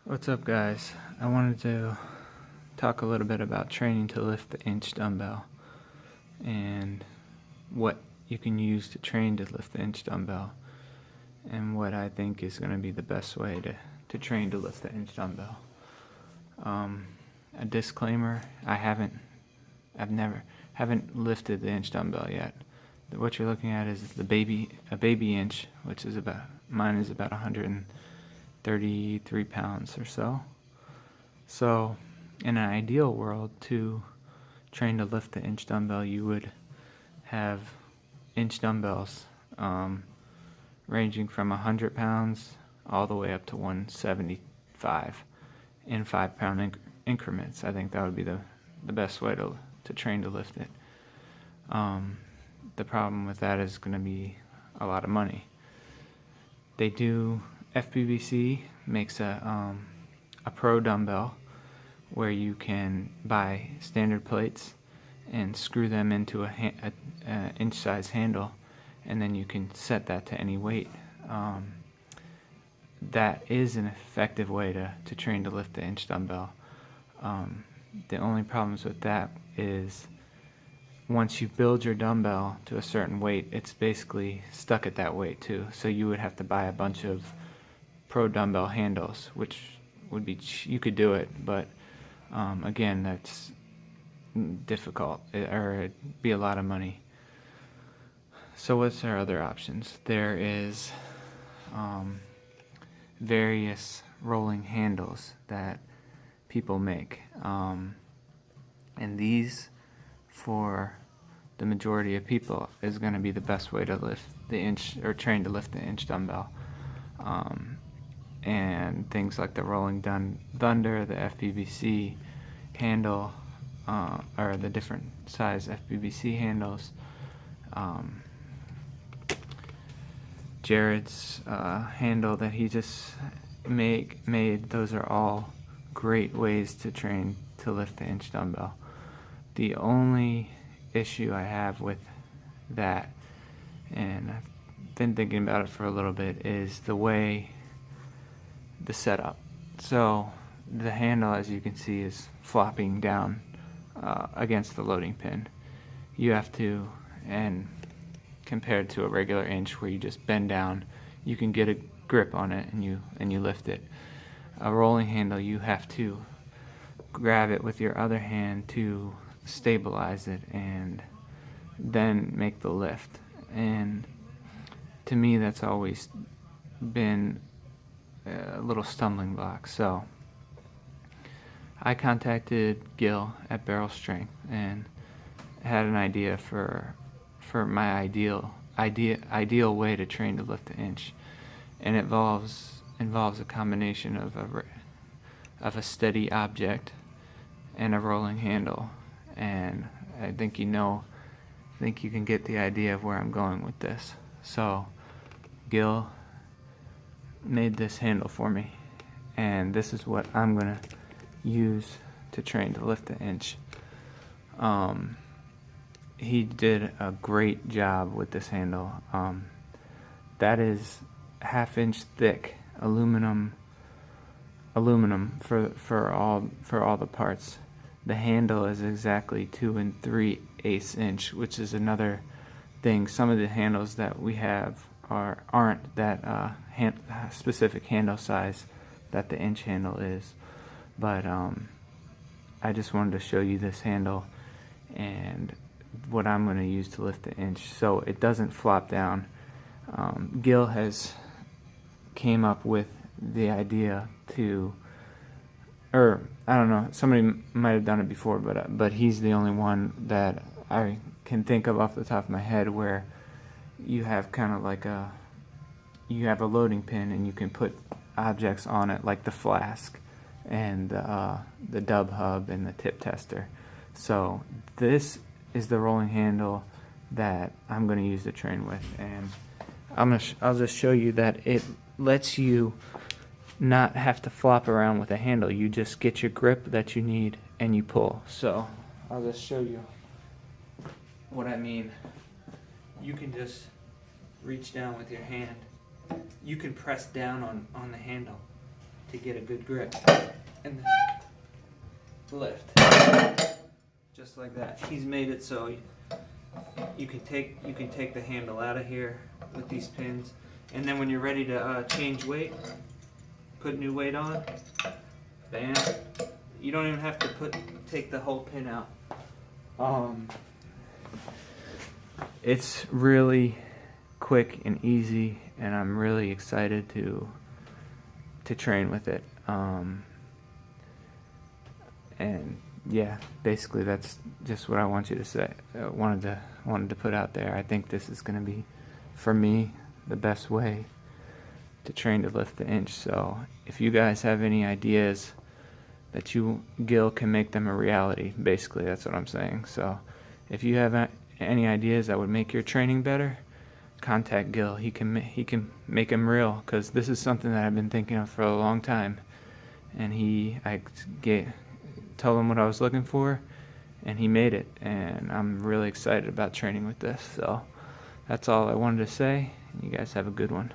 What's up, guys? I wanted to talk a little bit about training to lift the inch dumbbell and what you can use to train to lift the inch dumbbell and what I think is going to be the best way to train to lift the inch dumbbell. A disclaimer, haven't lifted the inch dumbbell yet. What you're looking at is a baby inch, which is mine is about 133 pounds or so. So in an ideal world, to train to lift the inch dumbbell, you would have inch dumbbells ranging from 100 pounds all the way up to 175 in 5-pound increments. I think that would be the best way to train to lift it. The problem with that is going to be a lot of money. FBBC makes a pro dumbbell where you can buy standard plates and screw them into a inch size handle, and then you can set that to any weight. That is an effective way to train to lift the inch dumbbell. The only problems with that is once you build your dumbbell to a certain weight, it's basically stuck at that weight too. So you would have to buy a bunch of pro dumbbell handles, which would be, you could do it, but again, that's difficult, or it'd be a lot of money. So what's our other options? There is various rolling handles that people make, and these, for the majority of people, is going to be the best way to lift the inch, or train to lift the inch dumbbell. And things like the Rolling Thunder, the FBBC handle, or the different size FBBC handles, Jared's handle that he just made, those are all great ways to train to lift the inch dumbbell. The only issue I have with that, and I've been thinking about it for a little bit, is the setup. So the handle, as you can see, is flopping down against the loading pin. You have to, and compared to a regular inch where you just bend down, you can get a grip on it and you lift it. A rolling handle, you have to grab it with your other hand to stabilize it and then make the lift. And to me, that's always been a little stumbling block. So I contacted Gil at Barrel Strength and had an idea for my ideal way to train to lift the inch, and it involves a combination of a steady object and a rolling handle. And I think you can get the idea of where I'm going with this. So Gil made this handle for me, and this is what I'm gonna use to train to lift the inch. He did a great job with this handle. That is 1/2 inch thick aluminum for all the parts. The handle is exactly 2 3/8 inch, which is another thing. Some of the handles that we have aren't that specific handle size that the inch handle is. But I just wanted to show you this handle and what I'm going to use to lift the inch so it doesn't flop down. Gil has came up with the idea or I don't know, somebody might have done it before, but he's the only one that I can think of off the top of my head where you have kind of like you have a loading pin and you can put objects on it, like the flask and the dub hub and the tip tester. So this is the rolling handle that I'm going to use to train with, and I'll just show you that it lets you not have to flop around with a handle. You just get your grip that you need and you pull. So I'll just show you what I mean. You can just reach down with your hand. You can press down on the handle to get a good grip. And then lift. Just like that. He's made it so you can take the handle out of here with these pins, and then when you're ready to change weight, put new weight on, bam. You don't even have to take the whole pin out. It's really quick and easy, and I'm really excited to train with it. And yeah, basically that's just what I want you to say. Wanted to put out there. I think this is going to be, for me, the best way to train to lift the inch. So if you guys have any ideas that Gil can make them a reality, basically that's what I'm saying. So if you have any ideas that would make your training better, contact Gil. He can make them real, because this is something that I've been thinking of for a long time. And I told him what I was looking for, and he made it. And I'm really excited about training with this. So that's all I wanted to say. You guys have a good one.